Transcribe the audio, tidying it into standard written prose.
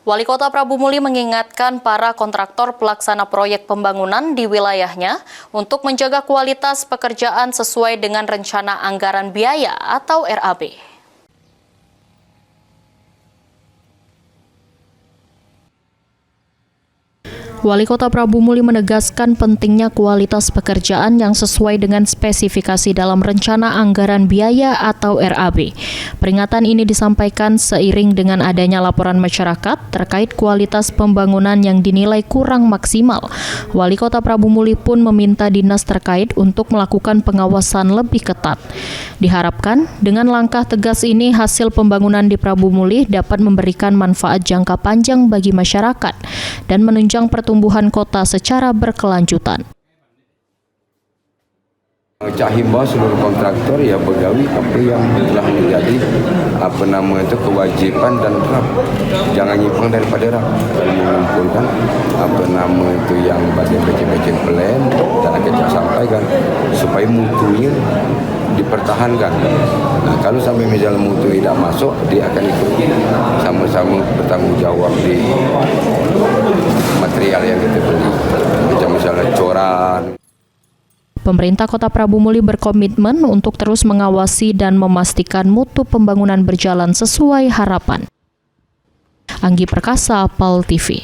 Wali Kota Prabu Muli mengingatkan para kontraktor pelaksana proyek pembangunan di wilayahnya untuk menjaga kualitas pekerjaan sesuai dengan rencana anggaran biaya atau RAB. Wali Kota Prabu Muli menegaskan pentingnya kualitas pekerjaan yang sesuai dengan spesifikasi dalam rencana anggaran biaya atau RAB. Peringatan ini disampaikan seiring dengan adanya laporan masyarakat terkait kualitas pembangunan yang dinilai kurang maksimal. Wali Kota Prabu Muli pun meminta dinas terkait untuk melakukan pengawasan lebih ketat. Diharapkan dengan langkah tegas ini hasil pembangunan di Prabu Muli dapat memberikan manfaat jangka panjang bagi masyarakat dan menunjang pertumbuhan kota secara berkelanjutan. Himbau seluruh kontraktor ya pegawai apa yang telah menjadi kewajiban dan RAB, jangan nyimpang daripada RAB dan mengumpulkan yang bagian plan dan akan kita sampaikan supaya mutunya dipertahankan. Nah, kalau sampai misalnya mutu tidak masuk, dia akan ikut sama-sama bertanggung jawab di material yang kita beli, macam misalnya coran. Pemerintah Kota Prabu Muli berkomitmen untuk terus mengawasi dan memastikan mutu pembangunan berjalan sesuai harapan. Anggi Perkasa, PAL TV.